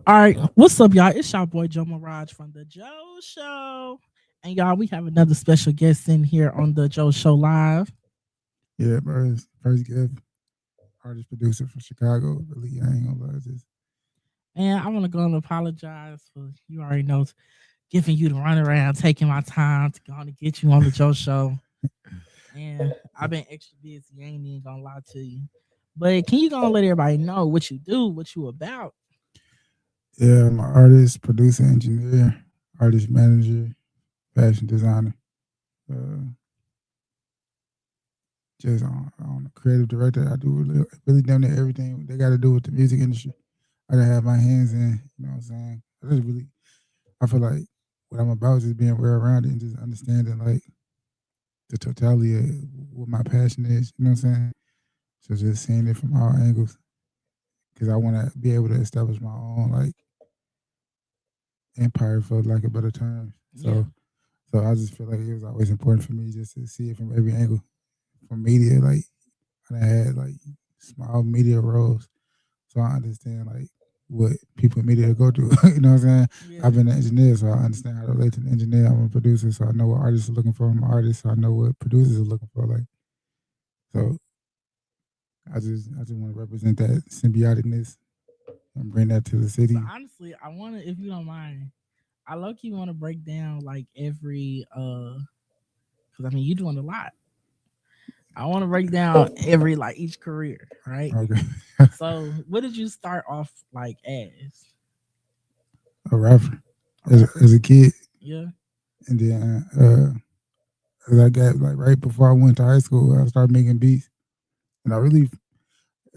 All right, what's up, y'all? It's your boy Joe Mirage from the Joe Show, and y'all, we have another special guest in here on the Joe Show Live. Yeah, first gift, artist producer from Chicago. Really, I ain't gonna lie, just And I want to go and apologize for you already know giving you the runaround, taking my time to go and get you on the Joe Show. And I've been extra busy. I ain't even gonna lie to you. But can you go and let everybody know what you do, what you about? yeah, I'm an artist, producer, engineer, artist manager, fashion designer. Uh, just on a creative director. I do really damn near everything they got to do with the music industry. I done have my hands in. You know what I'm saying? I feel like what I'm about is just being well rounded and just understanding like the totality of what my passion is. You know what I'm saying? So just seeing it from all angles because I want to be able to establish my own like empire for lack of better terms. Yeah, So I just feel like it was always important for me just to see it from every angle. From media, like I had like small media roles, so I understand like what people in media go through. You know what I'm saying? yeah, I've been an engineer, so I understand how to relate to an engineer. I'm a producer, so I know what artists are looking for. I'm an artist, so I know what producers are looking for. Like so, I just want to represent that symbioticness and bring that to the so city. honestly, I want to, if you don't mind, I low key want to break down like every because I mean you doing a lot. I want to break down every like each career, right? Okay, So what did you start off like as a rapper a rapper? as a kid, Yeah. and then as I got like right before I went to high school, I started making beats, and I really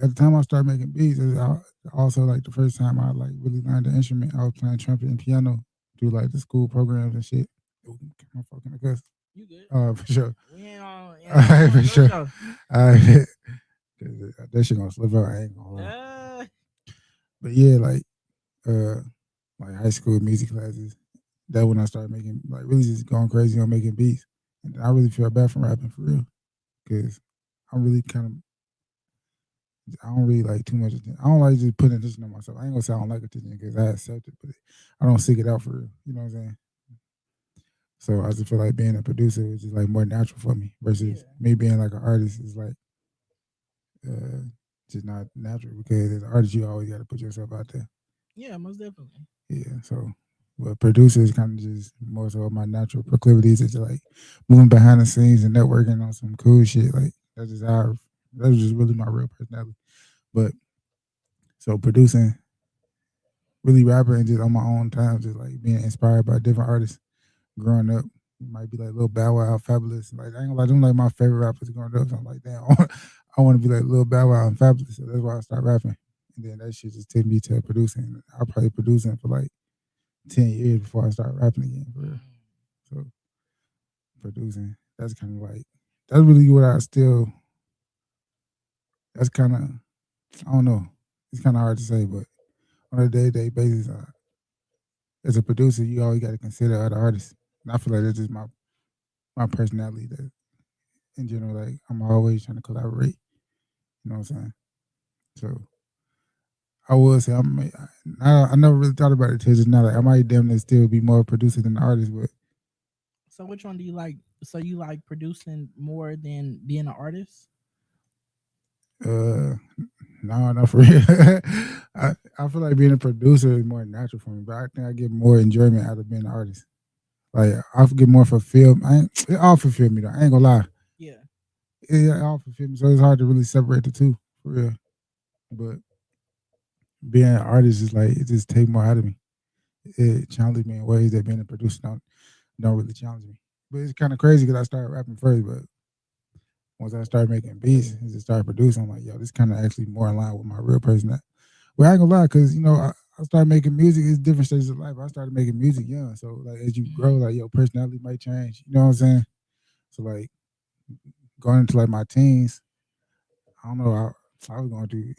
at the time I started making beats, it was also like the first time I like really learned the instrument. I was playing trumpet and piano through like the school programs and shit. Ooh, my fucking cuss. You good? For sure. We ain't on. All Yeah, I'm right, on for your sure. show. All right. That shit gonna slip out. I ain't gonna lie. Uh, But yeah, uh, like high school music classes. That when I started making like really just going crazy on making beats, and I really feel bad from rapping for real because I'm really kind of I don't really like too much attention. I don't like just putting attention on myself. I ain't gonna say I don't like attention because I accept it, but I don't seek it out for real. You know what I'm saying? So I just feel like being a producer is just like more natural for me yeah, versus me being like an artist is like uh, just not natural because as an artist you always got to put yourself out there. yeah, most definitely. Yeah. So, but producer is kind of just more so my natural proclivities is like moving behind the scenes and networking on some cool shit. Like that's just how that's just really my real personality. But so producing really rapping just on my own time, just like being inspired by different artists growing up. It might be like Lil Bow Wow, Fabulous. Like I ain't gonna lie, them like my favorite rappers growing up. So I'm like, damn, I want to be like Lil Bow Wow and Fabulous. So that's why I started rapping. And then that shit just took me to producing. I probably producing for like 10 years before I started rapping again for real. Mm. So producing, that's kind of like that's really what I still. That's kind of I don't know. It's kind of hard to say, but on a day-to-day basis, as a producer, you always got to consider other artists. And I feel like that's just my personality. That in general, like I'm always trying to collaborate. You know what I'm saying? So I would say I never really thought about it till just now. Like I might damn near still be more a producer than an artist, but So which one do you like? So you like producing more than being an artist? uh, no, not for real. I feel like being a producer is more natural for me, but I think I get more enjoyment out of being an artist. Like I get more fulfilled. It all fulfill me though. I ain't gonna lie. Yeah. It all fulfill me. So it's hard to really separate the two for real. But being an artist is like it just take more out of me. It challenges me in ways that being a producer don't really challenge me. But it's kind of crazy because I started rapping first, but once I started making beats and just started producing, I'm like, yo, this kind of actually more in line with my real person. Well, I ain't gonna lie, because I started making music. It's different stages of life. I started making music young, so like as you grow, Mm. like your personality might change. You know what I'm saying? So like going into like my teens, I don't know. I was going through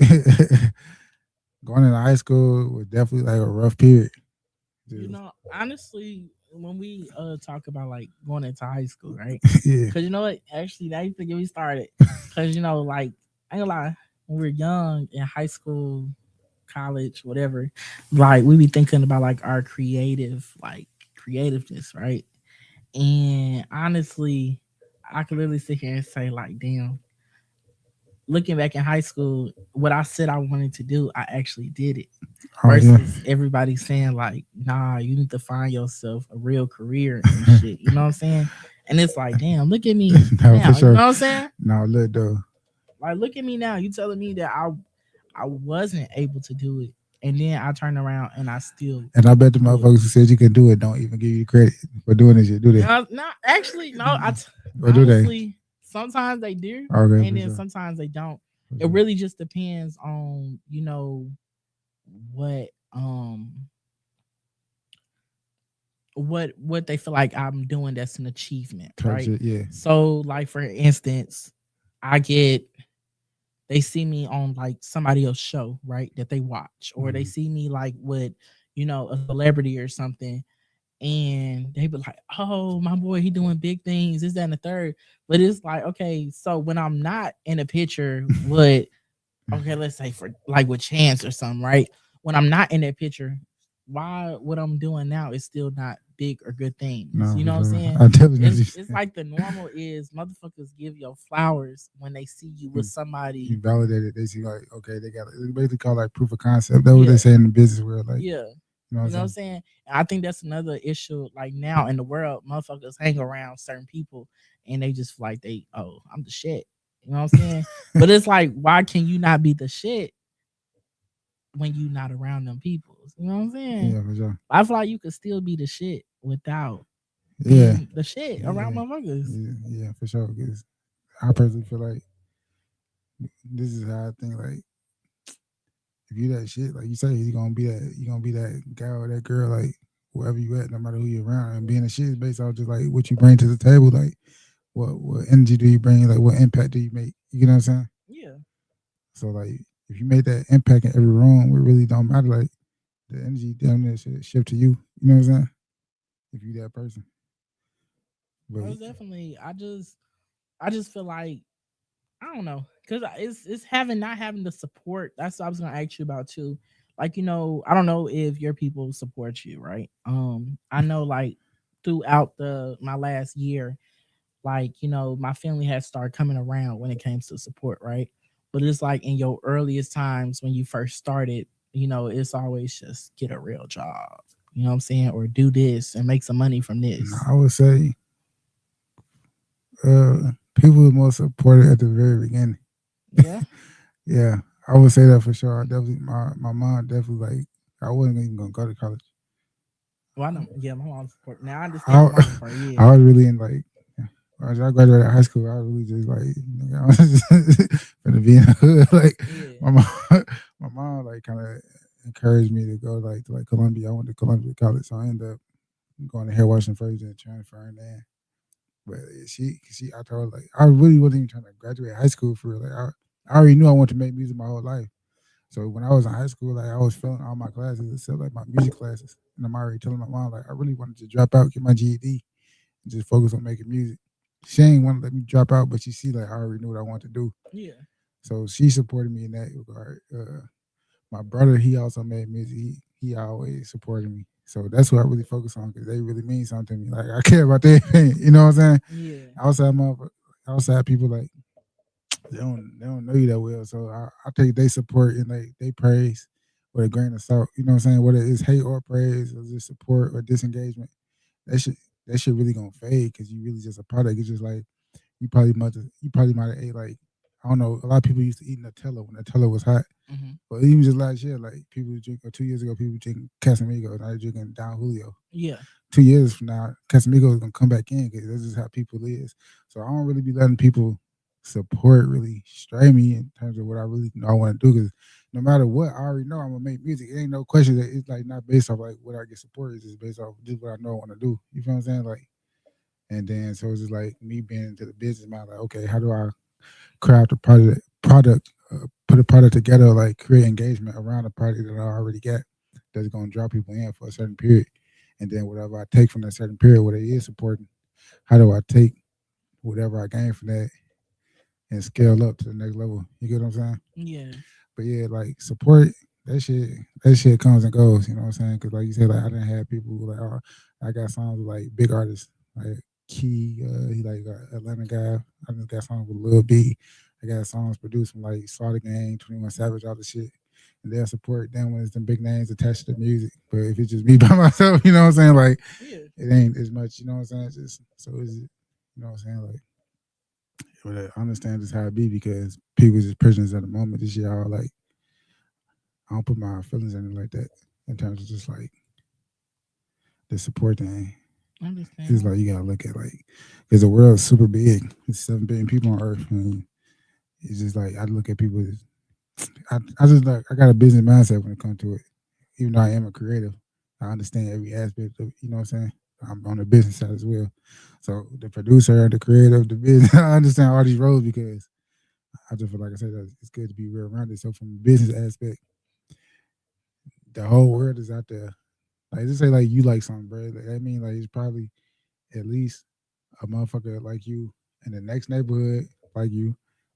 going into high school was definitely like a rough period. You Just know, honestly, when we talk about like going into high school, right? yeah, Because you know what? Actually, now you think get me started. Because you know, like I ain't gonna lie, when we were young in high school, college, whatever, like we be thinking about like our creativeness, right? And honestly, I could literally sit here and say, like, damn, looking back in high school, what I said I wanted to do, I actually did it. Oh yeah. Versus everybody saying, like, nah, you need to find yourself a real career and shit. You know what I'm saying? And it's like, damn, look at me No, for now. You know sure. what I'm saying? No, look though. Like, look at me now. You telling me that I wasn't able to do it, and then I turn around and I still And I bet the do it. motherfuckers who said you can do it don't even give you credit for doing this shit, do they? No, not actually. No, Or do they? honestly, sometimes they do, Okay, and for then sure. sometimes they don't. For It sure. really just depends on what what they feel like I'm doing that's an achievement, Type right? shit, yeah. So, like for instance, I get they see me on like somebody else's show, right? That they watch, or they Mhm. see me like with a celebrity or something, and they be like, "Oh, my boy, he doing big things. Is that and the third?" But it's like, okay, so when I'm not in a picture with, okay, let's say for like with Chance or something, right? When I'm not in that picture, why what I'm doing now is still not big or good things. No, You for know what I'm sure. saying? I definitely know what you're It's saying. like the normal is motherfuckers give your flowers when they see you with You, somebody. you validate it. They see like, okay, they got it. They basically call like proof of concept. That's what they Yeah, say in the business world. Like, yeah. you know what I'm You know what I'm saying? saying? And I think that's another issue. Like now in the world, motherfuckers hang around certain people and they just feel like I'm the shit. You know what I'm saying? But it's like, why can you not be the shit when you not around them people? You know what I'm saying? Yeah, for sure. I feel like you could still be the shit without Yeah, being the shit around yeah, motherfuckers. yeah, for sure. Because I personally feel like this is how I think. Like, if you that shit, like you say, you gonna be that guy or that girl, like wherever you at, no matter who you're around. And being a shit is based off just like what you bring to the table. Like, what energy do you bring? Like, what impact do you make? You know what I'm saying? Yeah. So like, if you make that impact in every room, it really don't matter. Like, the energy down there should shift to you. You know what I'm saying? If you that person, but Most definitely. I just feel like I don't know, cause it's having not having the support. That's what I was gonna ask you about too. Like I don't know if your people support you, right? I know like throughout the my last year, like my family has started coming around when it came to support, right? But it's like in your earliest times when you first started, it's always just get a real job. You know what I'm saying? Or do this and make some money from this. I would say people were more supportive at the very beginning. Yeah. Yeah, I would say that for sure. I definitely, my mom definitely like. I wasn't even gonna go to college. Well, I know. Yeah, my mom support. Now I understand I, the mom's part. Yeah. I was really in like. When I graduated high school, I was really just like, I was just gonna be in the hood. Like Yeah. my mom, my mom like kind of encouraged me to go like Columbia. I went to Columbia College, so I ended up going to hair washing first and transferring there. But I told her like I really wasn't even trying to graduate high school for real. Like I already knew I wanted to make music my whole life. So when I was in high school, like I was failing all my classes except like my music classes, and I'm already telling my mom like I really wanted to drop out, get my GED, and just focus on making music. She ain't want to let me drop out, but she see like I already knew what I wanted to do, Yeah. so she supported me in that regard. My brother, he also made music. He always supported me. So that's what I really focus on because they really mean something to me. Like I care about their opinion. You know what I'm saying? Yeah. Outside outside people like they don't know you that well. So I take they support and they praise with a grain of salt. You know what I'm saying? Whether it's hate or praise or just support or disengagement, that shit that shit really gonna fade because you really just a product. It's just like you probably might have ate like I don't know. A lot of people used to eat Nutella when Nutella was hot. Hmm. But even just last year, like people were drinking, or 2 years ago, people were drinking Casamigos. Now they're drinking Don Julio. Yeah. 2 years from now, Casamigos is gonna come back in because that's just how people is. So I don't really be letting people support really stray me in terms of what I really know I want to do. Because no matter what, I already know I'm gonna make music. It ain't no question that it's like not based off like what I get support. It's just based off just what I know I want to do. You feel what I'm saying? Like, and then so it's just like me being into the business mind. Like, okay, how do I craft a put a product together, like create engagement around a product that I already got that's gonna draw people in for a certain period, and then whatever I take from that certain period, what it is supporting, how do I take whatever I gain from that and scale up to the next level? You get what I'm saying? Yeah. But yeah, like support. that shit that shit comes and goes. You know what I'm saying? Because like you said, like I didn't have people who like I got songs with like big artists like Key. He like Atlanta guy. I just got songs with Lil B. I got songs produced from like Slaughter Gang, 21 Savage, all the shit. And they'll support them when it's them big names attached to the music. But if it's just me by myself, you know what I'm saying? Like Yeah. it ain't as much. You know what I'm saying? It's just so is it. You know what I'm saying? Like, but I understand just how it be because people just prisoners at the moment. This year, all like I don't put my feelings in it like that in terms of just like the support thing. I It's understand. like you gotta look at like because the world's super big. It's 7 billion people on Earth, and it's just like I look at people. I just like I got a business mindset when it comes to it. Even though I am a creative, I understand every aspect of you know what I'm saying. I'm on the business side as well. So the producer, the creative, the business, I understand all these roles because I just feel like I said that it's good to be real rounded. So from a business aspect, the whole world is out there. Like just say like you like something, bro. Like, I mean like it's probably at least a motherfucker like you in the next neighborhood like you.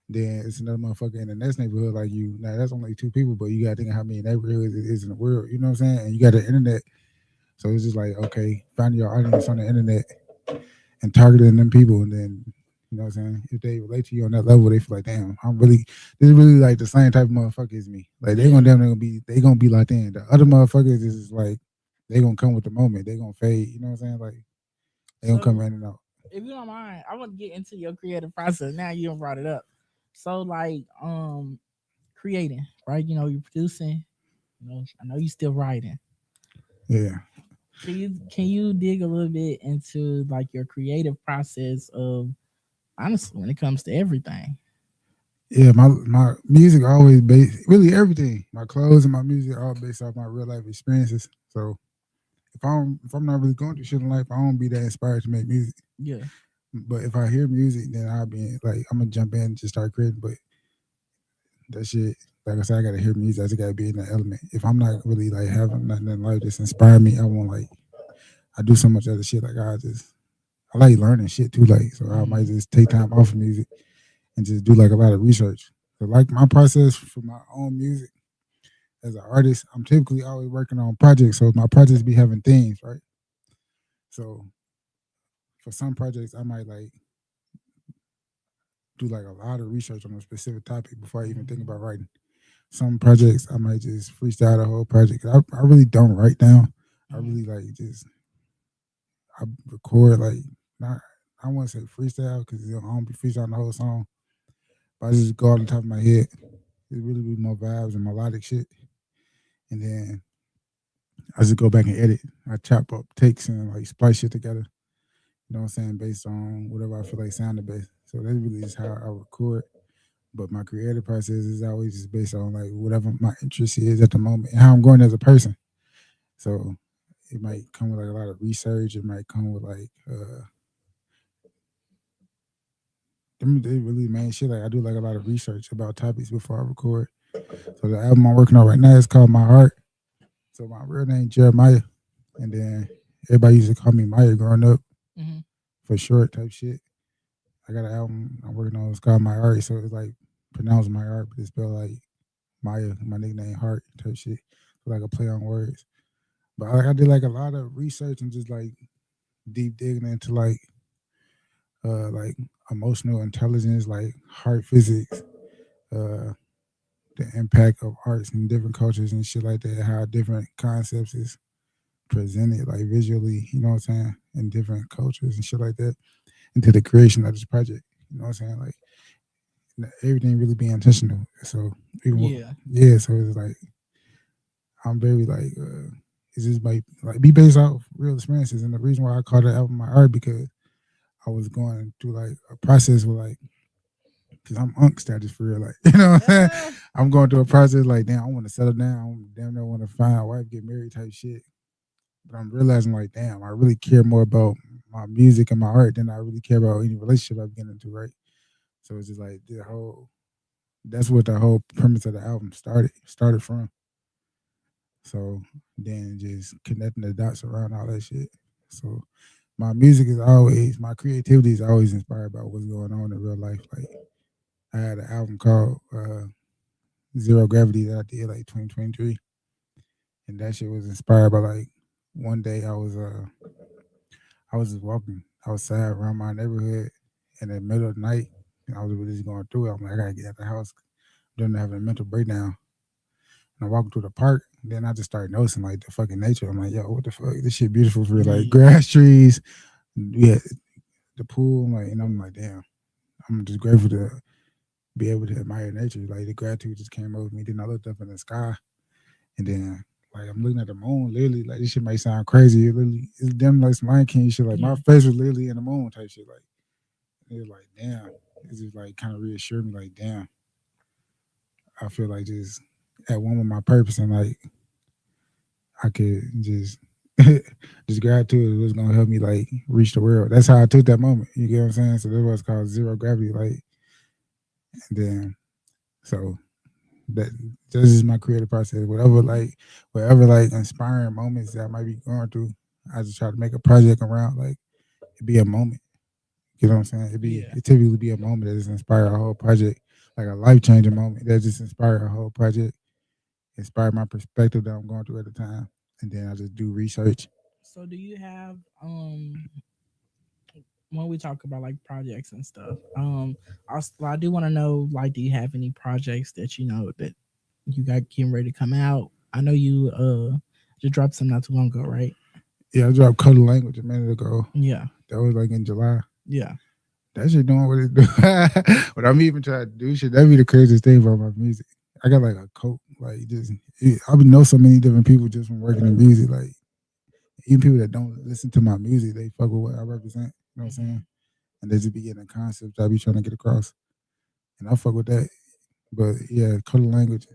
Then it's another motherfucker in the next neighborhood like you. Now that's only 2 people, but you gotta think of how many neighborhoods it is in the world. You know what I'm saying? And you got the internet. So it's just like, okay, find your audience on the internet and targeting them people and then you know what I'm saying? If they relate to you on that level, they feel like, damn, this is really like the same type of motherfucker as me. Like Yeah. they gonna be like that. The other motherfuckers is like they gonna come with the moment. They gonna fade. You know what I'm saying? Like they gonna come So in and out. if you don't mind, I want to get into your creative process. Now you done brought it up. So like creating, right? You know, you're producing, you know, I know you still writing. Yeah. Can you dig a little bit into like your creative process of honestly when it comes to everything? Yeah, my music always based really everything. My clothes and my music are all based off my real life experiences. So if I'm not really going through shit in life, I don't be that inspired to make music. Yeah. But if I hear music, then I'll be like I'm gonna jump in and just start creating. But that shit, like I said, I gotta hear music. I just gotta be in the element. If I'm not really like having nothing in life that's inspire me, I won't like. I do so much other shit. Like I like learning shit too. Like so, I might Mm-hmm. just take time off of music and just do like a lot of research. So like my process for my own music as an artist, I'm typically always working on projects. So my projects be having themes, right? So for some projects, I might like do like a lot of research on a specific topic before I even think Mm-hmm. about writing. Some projects I might just freestyle the whole project. I really don't write down. I Mm-hmm. really like just I record like not I wouldn't say freestyle because I don't be freestyling the whole song. But I just go off the top of my head. It really be more vibes and melodic shit. And then I just go back and edit. I chop up takes and like splice shit together. You know what I'm saying? Based on whatever I feel like sounded best. So that really is how I record. But my creative process is always just based on like whatever my interest is at the moment and how I'm going as a person. So it might come with like a lot of research. It might come with like they really main shit. Like I do like a lot of research about topics before I record. So the album I'm working on right now is called My Heart. So my real name Jeremiah, and then everybody used to call me Maya growing up Mm-hmm. for short type shit. I got an album I'm working on. It's called My Heart. So it's like pronounced My Heart, but it's spelled like Maya, my nickname Heart type shit. So like a play on words. But I did like a lot of research and just like deep digging into like emotional intelligence, like heart physics, uh, the impact of arts in different cultures and shit like that. How different concepts is presented like visually, you know what I'm saying, in different cultures and shit like that into the creation of this project. You know what I'm saying? Like everything really be intentional. So Yeah. yeah, so it's like I'm very like it's just like be based off real experiences. And the reason why I call the album my art because I was going through like a process with like because I'm unk status for real. Like, you know what I'm saying? Ah, I'm going through a process like, damn, I want to settle down. Damn, I want to find a wife, get married type shit. But I'm realizing like, damn, I really care more about my music and my art than I really care about any relationship I get into, right? So it's just like that's what the whole premise of the album started from. So then just connecting the dots around all that shit. So my creativity is always inspired by what's going on in real life. Like I had an album called Zero Gravity that I did like 2023, and that shit was inspired by like one day I was just walking outside around my neighborhood in the middle of the night, and I was really just going through it. I'm like, I gotta get out the house. I'm having a mental breakdown. And I walking through the park, then I just started noticing like the fucking nature. I'm like, yo, what the fuck? This shit beautiful for real. Like Yeah. grass, trees, yeah, the pool. I'm like, and I'm like, damn, I'm just grateful to be able to admire nature. Like the gratitude just came over me. Then I looked up in the sky, and then like I'm looking at the moon. Literally, like this shit might sound crazy. It literally, it's damn like some Lion King shit. Like my Yeah. face was literally in the moon type shit. Like it was like, damn. It just like kind of reassured me. Like, damn, I feel like just at one with my purpose, and like I could just just gratitude was gonna help me like reach the world. That's how I took that moment. You get what I'm saying? So that's what's called zero gravity. Like, and then so that this is my creative process. Whatever like inspiring moments that I might be going through, I just try to make a project around like it be a moment. You know what I'm saying? Yeah. It typically be a moment that just inspire a whole project, like a life changing moment that just inspire a whole project, inspire my perspective that I'm going through at the time, and then I just do research. So do you have when we talk about like projects and stuff, I do want to know, like, do you have any projects that you know that you got getting ready to come out? I know you just dropped some not too long ago, right? Yeah, I dropped Code Language a minute ago. Yeah. That was like in July. Yeah. That shit doing what it do. But I'm even trying to do shit. That'd be the craziest thing about my music. I got like a coat, like just I be know so many different people just from working in music. Like even people that don't listen to my music, they fuck with what I represent. You know what I'm saying? Hmm. And they just be getting a concept I be trying to get across, and I fuck with that. But yeah, Code Language,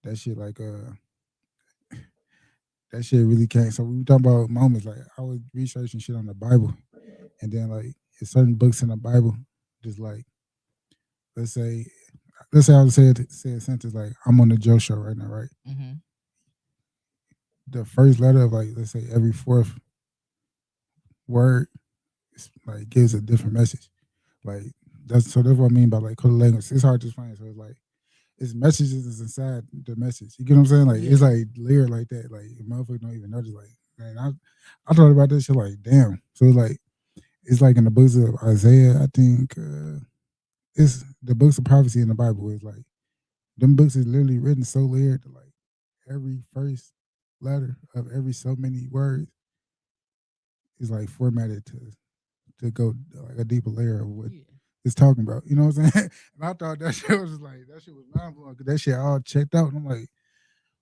that shit like that shit really came. So we talking about moments. Like I was researching shit on the Bible, and then like it's certain books in the Bible, just like let's say I would say a sentence like I'm on the Joe show right now, right? Hmm. The first letter of like let's say every fourth word is, like gives a different message. Like that's what I mean by like code language. It's hard to explain. So it's like it's messages is inside the message. You get what I'm saying? Like it's Yeah. like layered like that. Like motherfuckers don't even notice. Like man, I thought about this shit like damn. So it's like in the books of Isaiah. I think it's the books of prophecy in the Bible is like them books is literally written so layered that like every first letter of every so many words is like formatted to go like a deeper layer of what Yeah. it's talking about. You know what I'm saying? And I thought that shit was like that shit was mind blowing because that shit all checked out. And I'm like,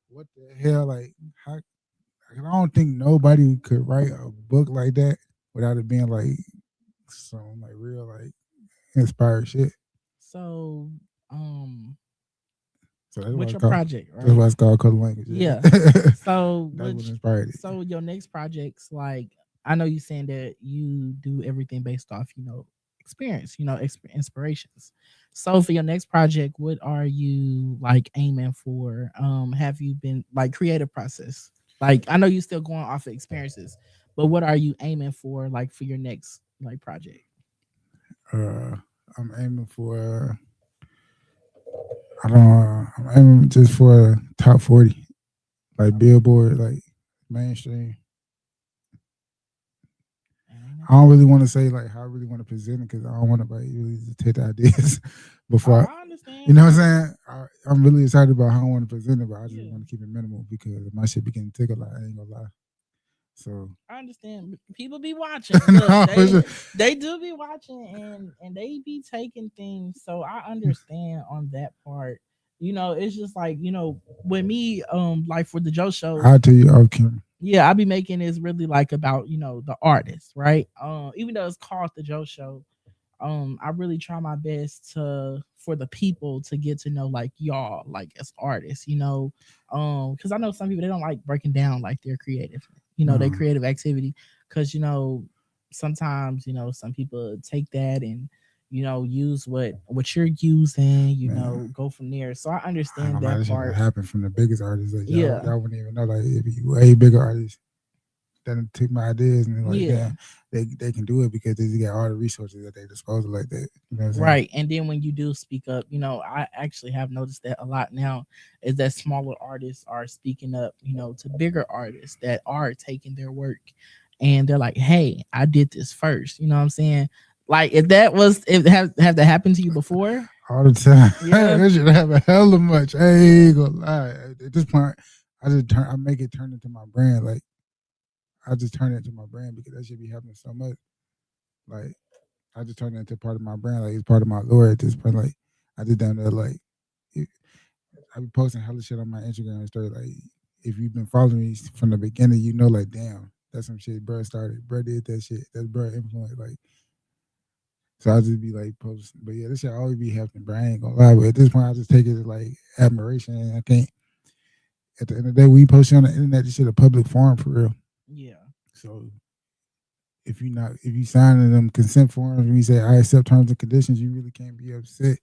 what the hell? Like, how? I don't think nobody could write a book like that without it being like some like real like inspired shit. So, So that's why what's it's your called. project, That's right? why it's called code language. Yeah, Yeah. So, that's what which, inspired it. so your next projects, like, I know you saying that you do everything based off, experience, inspirations. So for your next project, what are you like aiming for? Have you been like creative process? Like, I know you still going off of experiences, but what are you aiming for, like, for your next like project? Uh, I'm aiming for. I don't. I'm aiming just for top 40, like Billboard, like mainstream. And ain't I nothing don't wrong really with want to that. say like how I really want to present it because I don't want to like really just take the ideas Oh, before. I understand. You know what I'm saying? I'm really excited about how I want to present it, but I just Yeah. want to keep it minimal because my shit be getting tick a lot. I ain't gonna lie. So I understand. People be watching. Look, no, they they do be watching, and they be taking things. So I understand on that part. It's just like, with me, like for the Joe show, I'll tell you off camera. yeah, I be making this really like about, the artist, right? Even though it's called the Joe show, I really try my best to for the people to get to know like y'all, like as artists, because I know some people, they don't like breaking down like their creative, their No, creative activity, because sometimes, some people take that and, use what you're using, man. go from there. So I I ain't understand gonna lie. that This shit part. happened from the biggest artists. Like Yeah. y'all wouldn't even know. Like it be way bigger artists that took my ideas and like, Yeah. damn, they can do it because they just got all the resources at their disposal like that. You know what I'm saying? Right. And then when you do speak up, I actually have noticed that a lot now is that smaller artists are speaking up, to bigger artists that are taking their work and they're like, hey, I did this first. You know what I'm saying? Like if have that happened to you before? All the time. Yeah. That should happen hella much. I ain't gonna lie. At this point, I make it turn into my brand. Like I just turn it into my brand because that should be happening so much. Like I just turn it into part of my brand. Like it's part of my lore at this point. Like I just done that. Like it, I be posting hella shit on my Instagram story. Like if you've been following me from the beginning, you know, like damn, that's some shit. Bro started. Bro did that shit. That's bro influence. Like so I just be like posting. But yeah, this shit always be happening. But I ain't gonna lie. But at this point, I just take it as like admiration. And I can't. At the end of the day, we post on the internet. This shit a public forum for real. Yeah. So if you sign in them consent forms and you say I accept terms and conditions, you really can't be upset.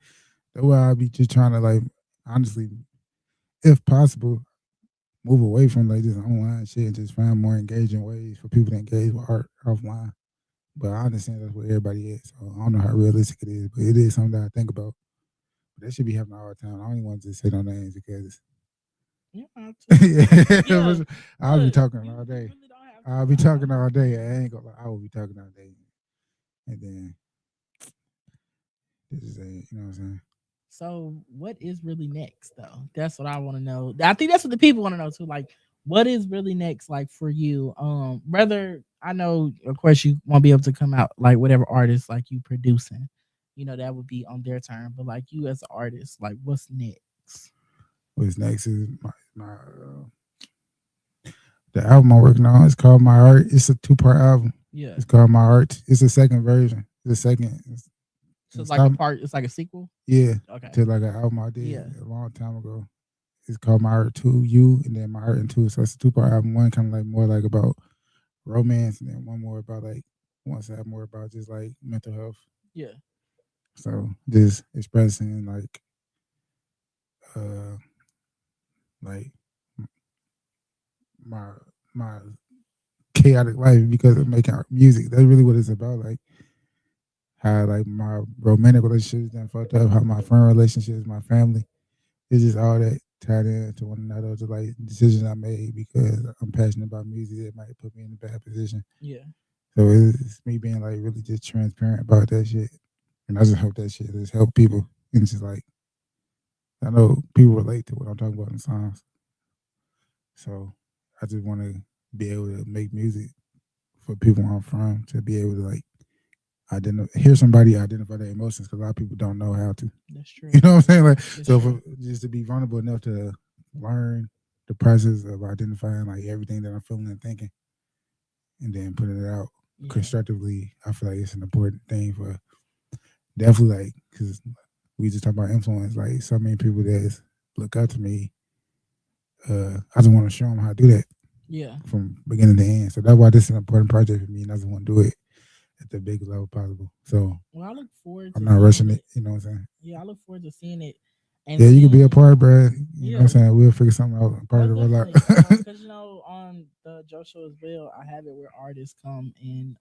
That's why I be just trying to like honestly, if possible, move away from like this online shit and just find more engaging ways for people to engage with art offline. But I understand that's what everybody is. So I don't know how realistic it is, but it is something that I think about. But that should be happening all the time. I don't even want to say no names because You don't have to. Yeah. yeah, I'll be Look, talking you all day. really don't have I'll to. be talking all day. I ain't gonna lie. I will be talking all day. And then this is a, you know what I'm saying? So, what is really next, though? That's what I want to know. I think that's what the people want to know too. Like, what is really next, like for you? Whether I know, of course, you won't be able to come out like whatever artist like you producing, that would be on their turn. But like you as an artist, like what's next? What's next is my the album I'm working on. It's called My Art. It's a 2-part album. Yeah. It's called My Art. It's a second version. It's a second. So it's It's like a called, part. It's like a sequel. yeah, Okay. to like an album I did Yeah. a long time ago. It's called My Art 2 You and then My Art and 2. So it's a 2-part album. One kind of like more like about romance and then one more about like one side more about just like mental health. Yeah. So just expressing uh like my my chaotic life because of making music. That's really what it's about. Like how like my romantic relationships done fucked up, how my friend relationships, my family. It's just all that tied into one another. To like decisions I made because I'm passionate about music that might put me in a bad position. Yeah. So it's me being like really just transparent about that shit. And I just hope that shit just help people. And just like I know people relate to what I'm talking about in songs. So I just want to be able to make music for people where I'm from to be able to like hear somebody identify their emotions because a lot of people don't know how to. That's true. You know what I'm saying? Like That's so, true. just to be vulnerable enough to learn the process of identifying like everything that I'm feeling and thinking, and then putting it out Yeah. constructively, I feel like it's an important thing for definitely like because we just talk about influence. Like so many people that look up to me, I just want to show them how to do that Yeah. from beginning to end. So that's why this is an important project for me, and I just want to do it at the biggest level possible. So Well, I look forward I'm to not seeing rushing it. it. You know what I'm saying? Yeah, I look forward to seeing it and Yeah, you could be a seeing. part, bro. You know what I'm Yeah, saying? We'll figure something out. Part of most the definitely. rollout. Because on the Joe Show as well, I have it where artists come and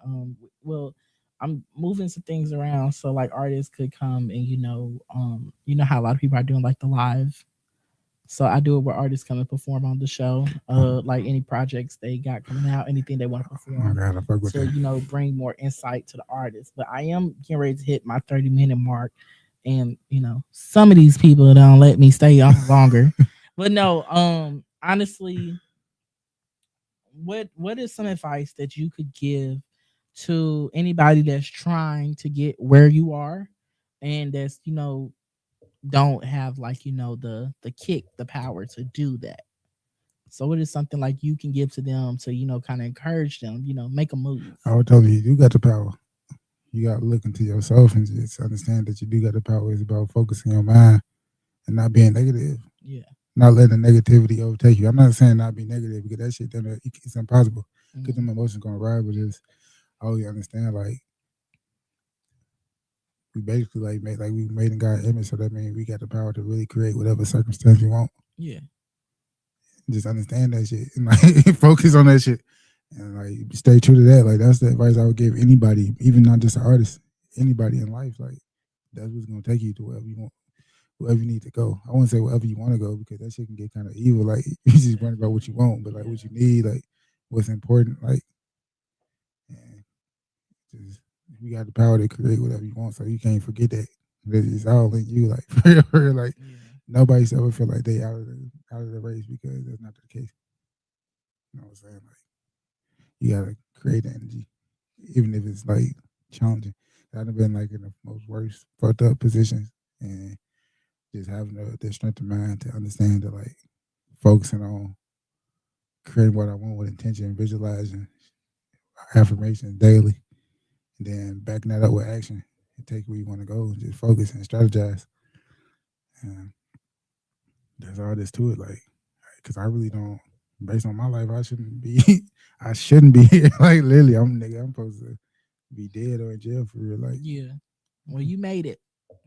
well, I'm moving some things around so like artists could come and you know how a lot of people are doing like the live. So I do it where artists come and perform on the show, like any projects they got coming out, anything they want to Oh my perform god, I fuck with to that. bring more insight to the artist. But I am getting ready to hit my 30-minute mark, and some of these people don't let me stay on longer. But no, honestly, what is some advice that you could give to anybody that's trying to get where you are, and that's don't have like the kick, the power to do that? So what is something like you can give to them to kind of encourage them, make a move? I would tell you, you got the power. You got to look into yourself and just understand that you do got the power. It's about focusing your mind and not being negative, Yeah. not letting the negativity overtake you. I'm not saying not be negative because that shit, it's impossible. Because Hmm. them emotions gonna ride, but just I always understand like we basically we made in God's image, so that means we got the power to really create whatever circumstance we want. Yeah. Just understand that shit and like focus on that shit and like stay true to that. Like that's the advice I would give anybody, even not just an artist, anybody in life. Like that's what's gonna take you to wherever you want, wherever you need to go. I won't say wherever you want to go because that shit can get kind of evil. Like you just worrying about what you want, but like what you need, like what's important. Like and just you got the power to create whatever you want, so you can't forget that. It's all in you. Like for real, like Yeah. nobody's ever feel like they out of the race because that's not the case. You know what I'm saying? Like you gotta create the energy, even if it's like challenging. I've been like in the most worst fucked up positions, and just having the strength of mind to understand that like focusing on creating what I want with intention, visualizing affirmations daily, and then backing that up with action and take where you want to go, and just focus and strategize. And that's all there's to it. Like, because I really don't. Based on my life, I shouldn't be. I shouldn't be here. Like, literally, I'm nigga. I'm supposed to be dead or in jail for real. Like, Yeah. Well, you made it.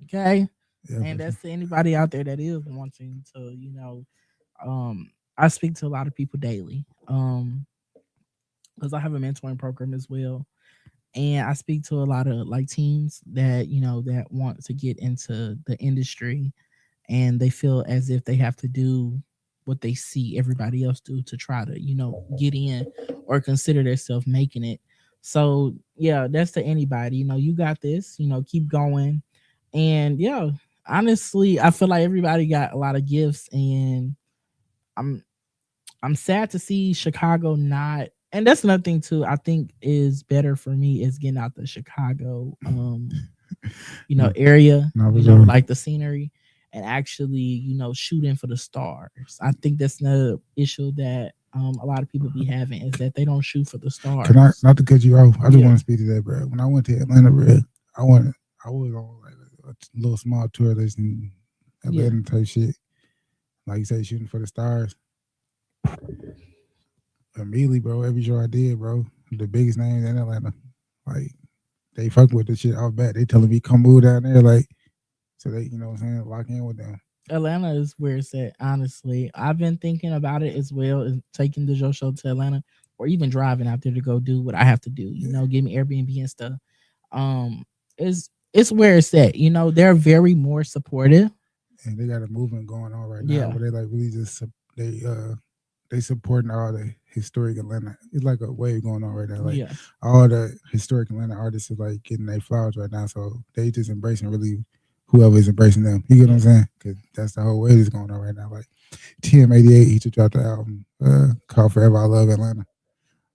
Okay. yeah, And for sure. that's to anybody out there that is wanting to, I speak to a lot of people daily. Because I have a mentoring program as well. And I speak to a lot of like teens that, that want to get into the industry and they feel as if they have to do what they see everybody else do to try to, get in or consider themselves making it. So yeah, that's to anybody. You got this. Keep going. And yeah, honestly, I feel like everybody got a lot of gifts, and I'm I'm sad to see Chicago not. And that's another thing too. I think is better for me is getting out the Chicago No, area, no, for sure. like the scenery, and actually, shooting for the stars. I think that's another issue that a lot of people be having is that they don't shoot for the Can I stars. not to cut you off? I just Yeah, want to speak to that, bro. When I went to Atlanta, bro, I went. I was on like a little small tour list in yeah. Atlanta type shit. Like you say, shooting for the stars. Immediately, bro. Every show I did, bro, the biggest names in Atlanta, like they fuck with the shit off bat. They telling me come move down there, like so they, you know what I'm saying, lock in with them. Atlanta is where it's at. Honestly, I've been thinking about it as well as taking the JoShow to Atlanta, or even driving out there to go do what I have to do. Yeah, Give me Airbnb and stuff. It's where it's at. They're very more supportive. and they got a movement going on right now Yeah, where they like really just they supporting all the historic Atlanta. It's like a wave going on right now. Like yeah, all the historic Atlanta artists are like getting their flowers right now. So they just embracing really whoever is embracing them. You get what I'm yeah, saying? Because that's the whole wave that's going on right now. Like TM88, he just dropped the album called Forever I Love Atlanta.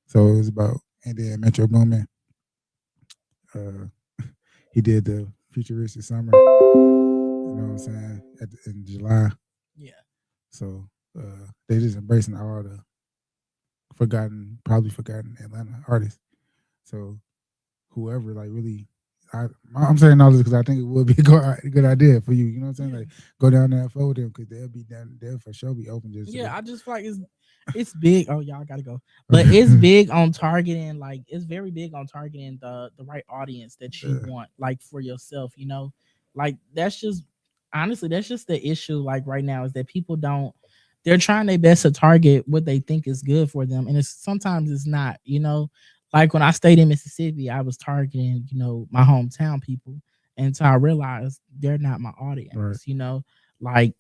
So it was about, and then Metro Boomin, uh, he did the Futuristic Summer. You know what I'm saying? In July. yeah. So they just embracing all the probably forgotten Atlanta artists. So whoever like really, I'm saying all this because I think it would be a good idea for you. You know what I'm saying? Yeah. Like go down there and with them because they'll be down there for sure. Be open just to Yeah, the. I just feel like it's big. Oh, y'all gotta go, but it's big on targeting. Like it's very big on targeting the right audience that you Yeah, want, like for yourself. Like that's just honestly that's just the issue. Like right now is that people don't. They're trying their best to target what they think is good for them, and it's sometimes it's not. Like when I stayed in Mississippi, I was targeting my hometown people, and so I realized they're not my right. audience. Like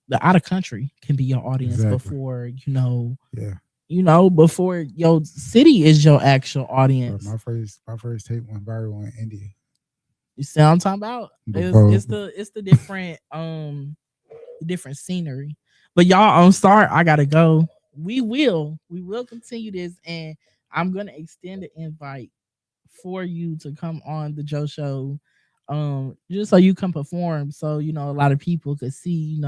the out of country can be your audience Exactly. before Yeah. before your city is your actual But audience. my first tape went viral in India You see what I'm talking about? it's, before. it's the it's the different the different scenery. But y'all, I'm sorry, I gotta go. We will continue this, and I'm gonna extend the invite for you to come on the Joe Show, just so you can perform, so a lot of people could see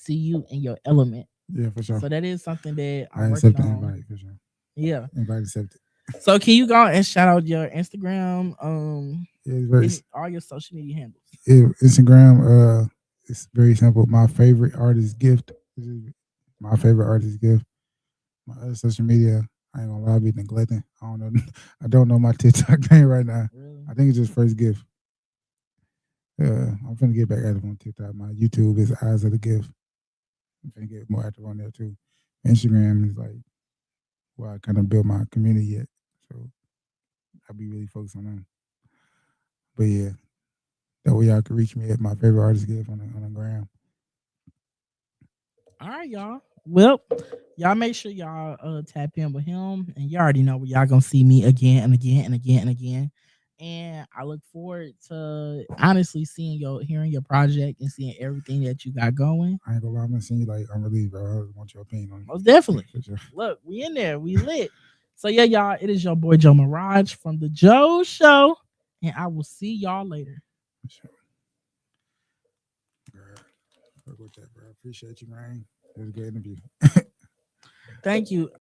you in your element. Yeah, for sure. So that is something that I I'm working accept the on. invite for sure. Yeah. Invite accepted. So can you go and shout out your Instagram, Yeah, it's very all your social media handles? Instagram. It's very simple. My favorite artist gift. This is my favorite artist gift. My other social media, I ain't gonna lie, I be neglecting. I don't know. I don't know my TikTok name right now. Really? I think it's just first gift. I'm finna get back active on TikTok. My YouTube is Eyes of the Gift. I'm finna get more active on there too. Instagram is like where I kind of build my community yet. So I'll be really focused on them. But yeah, that way y'all can reach me at my favorite artist gift on the gram. All right, y'all. Well, y'all make sure y'all tap in with him, and you already know where y'all gonna see me again and again and again and again. And I look forward to honestly seeing hearing your project and seeing everything that you got going. I ain't gonna lie, I'm gonna send you like unreleased, bro. I want your opinion on Most definitely. it. For sure. Look, we in there, we lit. So yeah, y'all, it is your boy Joe Mirage from the Joe Show, and I will see y'all later. For sure. All right. Fuck with that, bro. Appreciate you, man. It was a good interview. Thank you.